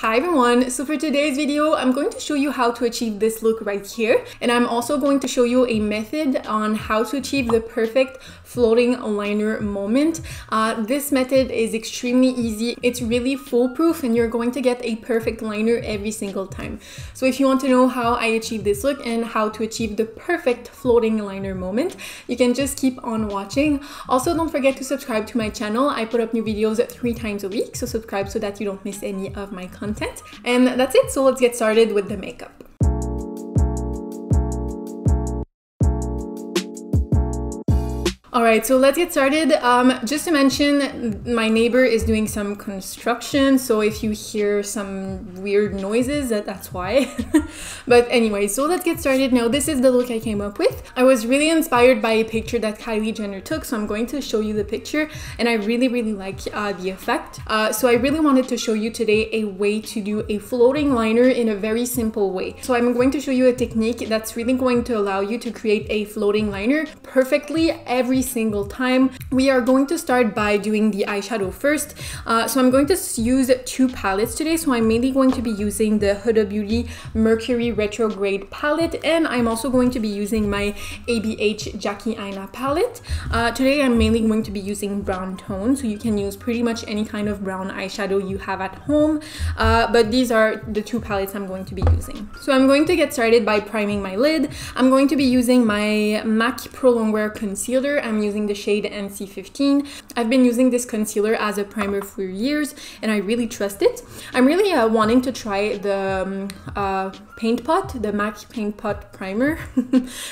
Hi everyone, so for today's video, I'm going to show you how to achieve this look right here. And I'm also going to show you a method on how to achieve the perfect floating liner moment. This method is extremely easy. It's really foolproof and you're going to get a perfect liner every single time. So if you want to know how I achieve this look and how to achieve the perfect floating liner moment, you can just keep on watching. Also, don't forget to subscribe to my channel. I put up new videos 3 times a week, so subscribe so that you don't miss any of my content. And that's it, so let's get started with the makeup. Alright, so let's get started. Just to mention, my neighbor is doing some construction, so if you hear some weird noises, that's why. But anyway, so let's get started now. This is the look I came up with. I was really inspired by a picture that Kylie Jenner took, so I'm going to show you the picture, and I really like the effect. So I really wanted to show you today a way to do a floating liner in a very simple way. So I'm going to show you a technique that's really going to allow you to create a floating liner perfectly every single time. We are going to start by doing the eyeshadow first. So I'm going to use 2 palettes today. So I'm mainly going to be using the Hudabeauty Mercury Retrograde palette, and I'm also going to be using my ABH Jackie Aina palette. Today I'm mainly going to be using brown tone, so you can use pretty much any kind of brown eyeshadow you have at home, but these are the 2 palettes I'm going to be using. So I'm going to get started by priming my lid. I'm going to be using my MAC Pro Longwear concealer. I'm using the shade NC15. I've been using this concealer as a primer for years and I really trust it. I'm really wanting to try the Paint Pot, the MAC Paint Pot primer,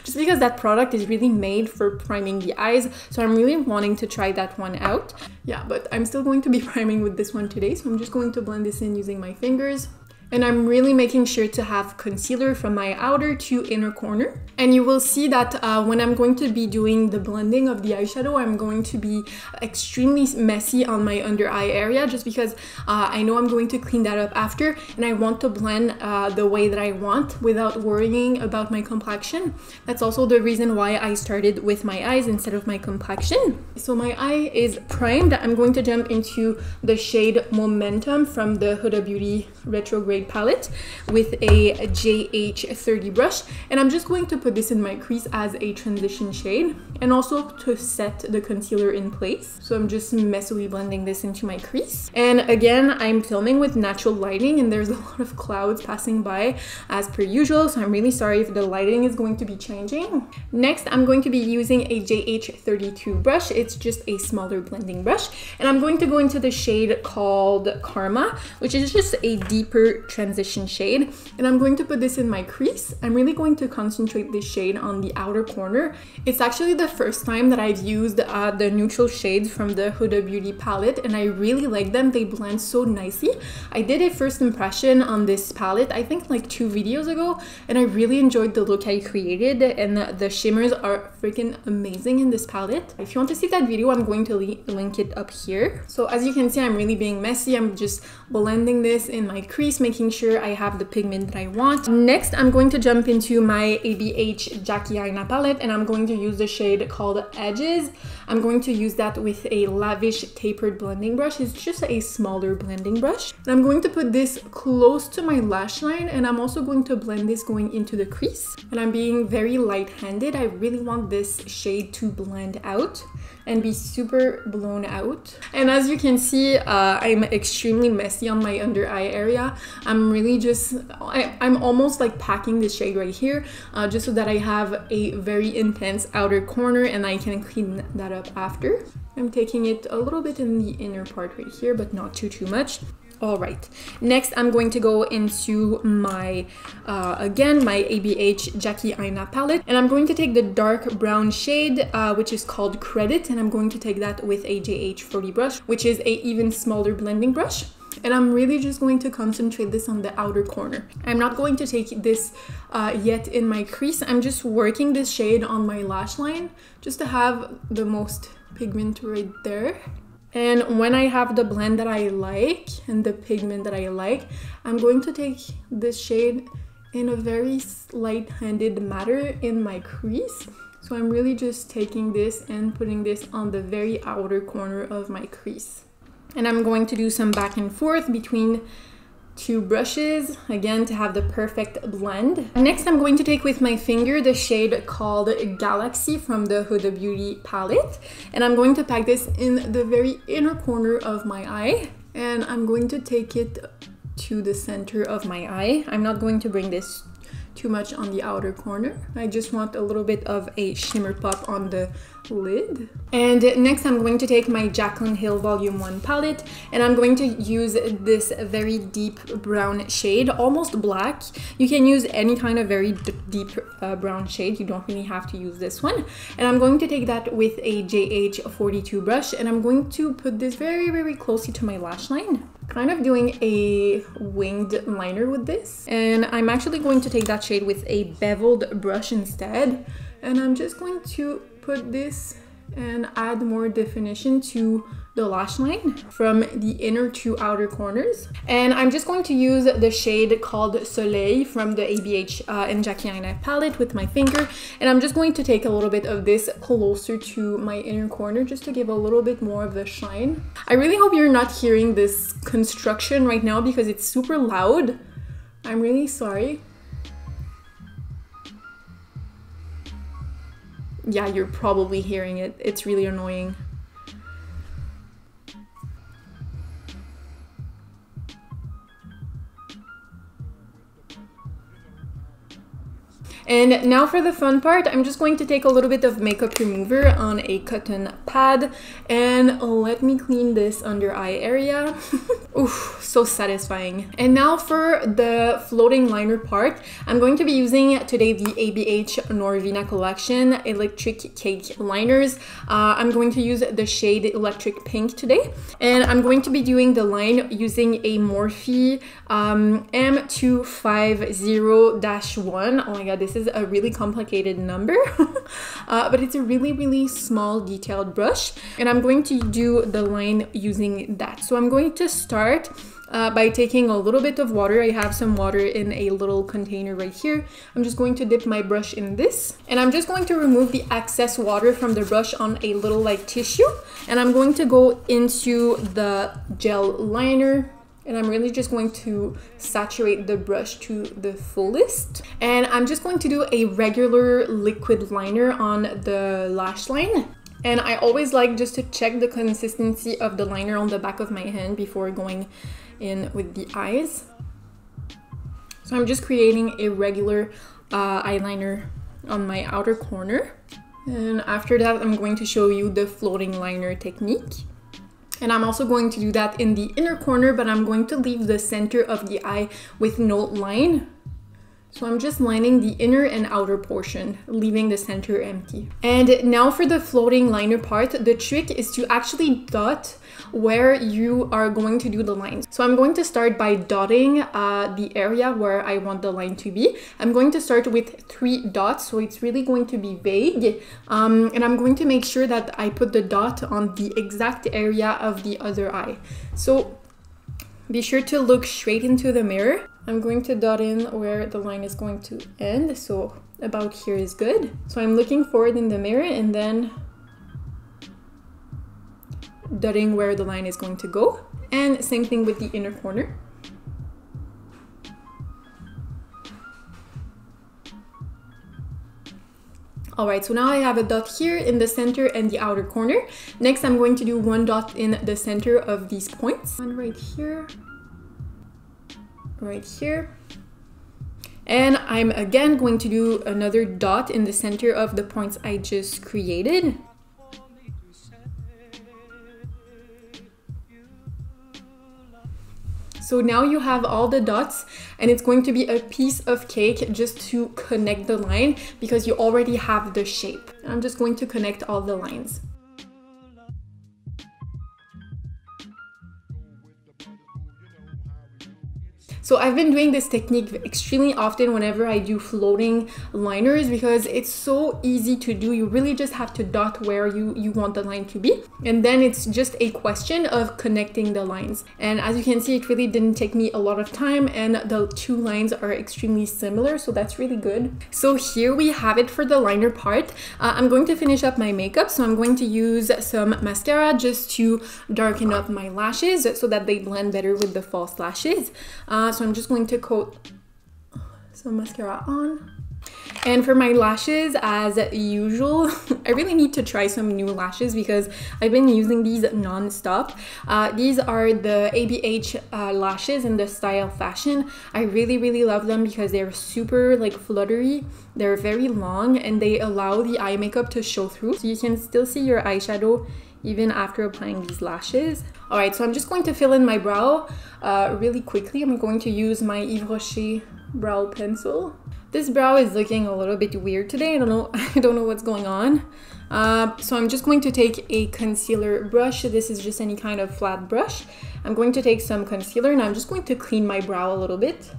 just because that product is really made for priming the eyes. So I'm really wanting to try that one out. Yeah, but I'm still going to be priming with this one today. So I'm just going to blend this in using my fingers. And I'm really making sure to have concealer from my outer to inner corner. And you will see that when I'm going to be doing the blending of the eyeshadow, I'm going to be extremely messy on my under eye area, just because I know I'm going to clean that up after, and I want to blend the way that I want without worrying about my complexion. That's also the reason why I started with my eyes instead of my complexion. So my eye is primed. I'm going to jump into the shade Momentum from the Huda Beauty Retrograde palette with a JH30 brush, and I'm just going to put this in my crease as a transition shade and also to set the concealer in place. So I'm just messily blending this into my crease. And again, I'm filming with natural lighting and there's a lot of clouds passing by as per usual, so I'm really sorry if the lighting is going to be changing. Next, I'm going to be using a JH32 brush. It's just a smaller blending brush, and I'm going to go into the shade called Karma, which is just a deeper transition shade, and I'm going to put this in my crease. I'm really going to concentrate this shade on the outer corner. It's actually the first time that I've used the neutral shades from the Huda Beauty palette, and I really like them. They blend so nicely. I did a first impression on this palette, I think like 2 videos ago, and I really enjoyed the look I created, and the shimmers are freaking amazing in this palette. If you want to see that video, I'm going to link it up here. So as you can see, I'm really being messy. I'm just blending this in my crease, making sure I have the pigment that I want. Next, I'm going to jump into my ABH Jackie Aina palette, and I'm going to use the shade called Edges. I'm going to use that with a lavish tapered blending brush. It's just a smaller blending brush. And I'm going to put this close to my lash line, and I'm also going to blend this going into the crease. And I'm being very light-handed. I really want this shade to blend out and be super blown out. And as you can see, I'm extremely messy on my under eye area. I'm really just, I'm almost like packing this shade right here, just so that I have a very intense outer corner and I can clean that up after. I'm taking it a little bit in the inner part right here, but not too much. All right, next I'm going to go into my, again, my ABH Jackie Aina palette, and I'm going to take the dark brown shade, which is called Credit, and I'm going to take that with a JH40 brush, which is a even smaller blending brush. And I'm really just going to concentrate this on the outer corner. I'm not going to take this yet in my crease. I'm just working this shade on my lash line just to have the most pigment right there. And when I have the blend that I like and the pigment that I like, I'm going to take this shade in a very light-handed manner in my crease. So I'm really just taking this and putting this on the very outer corner of my crease. And I'm going to do some back and forth between two brushes, again, to have the perfect blend. Next, I'm going to take with my finger the shade called Galaxy from the Huda Beauty palette. And I'm going to pack this in the very inner corner of my eye. And I'm going to take it to the center of my eye. I'm not going to bring this too much on the outer corner. I just want a little bit of a shimmer pop on the lid. And next I'm going to take my Jaclyn Hill Volume 1 palette, and I'm going to use this very deep brown shade, almost black. You can use any kind of very deep brown shade. You don't really have to use this one. And I'm going to take that with a JH42 brush, and I'm going to put this very, very closely to my lash line. Kind of doing a winged liner with this. And I'm actually going to take that shade with a beveled brush instead. And I'm just going to put this and add more definition to the lash line from the inner to outer corners. And I'm just going to use the shade called Soleil from the ABH and Jackie Aina palette with my finger. And I'm just going to take a little bit of this closer to my inner corner just to give a little bit more of the shine. I really hope you're not hearing this construction right now because it's super loud. I'm really sorry. Yeah, you're probably hearing it. It's really annoying. And now for the fun part, I'm just going to take a little bit of makeup remover on a cotton pad and let me clean this under eye area. Oof, so satisfying. And now for the floating liner part, I'm going to be using today the ABH Norvina Collection Electric Cake Liners. I'm going to use the shade Electric Pink today. And I'm going to be doing the line using a Morphe M250-1. Oh my god, this is a really complicated number. But it's a really, really small detailed brush. And I'm going to do the line using that. So I'm going to start by taking a little bit of water. I have some water in a little container right here. I'm just going to dip my brush in this, and I'm just going to remove the excess water from the brush on a little like tissue, and I'm going to go into the gel liner, and I'm really just going to saturate the brush to the fullest. And I'm just going to do a regular liquid liner on the lash line. And I always like just to check the consistency of the liner on the back of my hand before going in with the eyes. So I'm just creating a regular eyeliner on my outer corner. And after that, I'm going to show you the floating liner technique. And I'm also going to do that in the inner corner, but I'm going to leave the center of the eye with no line. So I'm just lining the inner and outer portion, leaving the center empty. And now for the floating liner part, the trick is to actually dot where you are going to do the lines. So I'm going to start by dotting the area where I want the line to be. I'm going to start with 3 dots, so it's really going to be vague. And I'm going to make sure that I put the dot on the exact area of the other eye. So be sure to look straight into the mirror. I'm going to dot in where the line is going to end, so about here is good. So I'm looking forward in the mirror and then dotting where the line is going to go. And same thing with the inner corner. Alright, so now I have a dot here in the center and the outer corner. Next, I'm going to do 1 dot in the center of these points. One right here. Right here. And I'm again going to do another dot in the center of the points I just created. So now you have all the dots, and it's going to be a piece of cake just to connect the line because you already have the shape. I'm just going to connect all the lines. So I've been doing this technique extremely often whenever I do floating liners because it's so easy to do. You really just have to dot where you want the line to be. And then it's just a question of connecting the lines. And as you can see, it really didn't take me a lot of time and the two lines are extremely similar. So that's really good. So here we have it for the liner part. I'm going to finish up my makeup. So I'm going to use some mascara just to darken up my lashes so that they blend better with the false lashes. So I'm just going to coat some mascara on. And for my lashes, as usual, I really need to try some new lashes because I've been using these non-stop. These are the ABH lashes in the style fashion. I really love them because they're super like fluttery. They're very long and they allow the eye makeup to show through. So you can still see your eyeshadow even after applying these lashes. All right, so I'm just going to fill in my brow really quickly. I'm going to use my Yves Rocher brow pencil. This brow is looking a little bit weird today. I don't know what's going on. So I'm just going to take a concealer brush. This is just any kind of flat brush. I'm going to take some concealer and I'm just going to clean my brow a little bit.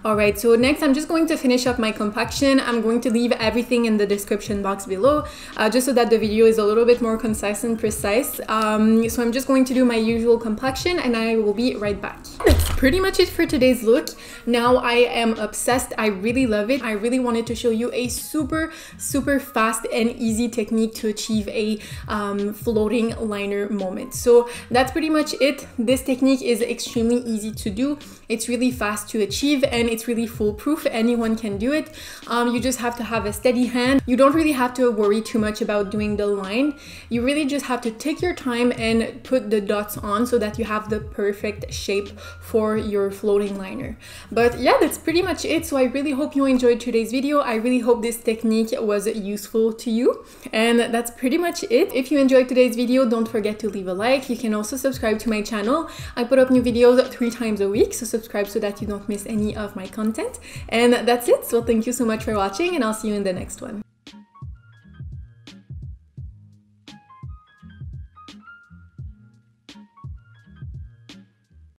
Alright, so next I'm just going to finish up my complexion. I'm going to leave everything in the description box below just so that the video is a little bit more concise and precise. So I'm just going to do my usual complexion and I will be right back. That's pretty much it for today's look. Now I am obsessed. I really love it. I really wanted to show you a super fast and easy technique to achieve a floating liner moment. So that's pretty much it. This technique is extremely easy to do. It's really fast to achieve and it's really foolproof. Anyone can do it. You just have to have a steady hand. You don't really have to worry too much about doing the line. You really just have to take your time and put the dots on so that you have the perfect shape for your floating liner. But yeah, that's pretty much it. So I really hope you enjoyed today's video. I really hope this technique was useful to you. And that's pretty much it. If you enjoyed today's video, don't forget to leave a like. You can also subscribe to my channel. I put up new videos 3 times a week, so subscribe so that you don't miss any of my content. And that's it. So thank you so much for watching and I'll see you in the next one.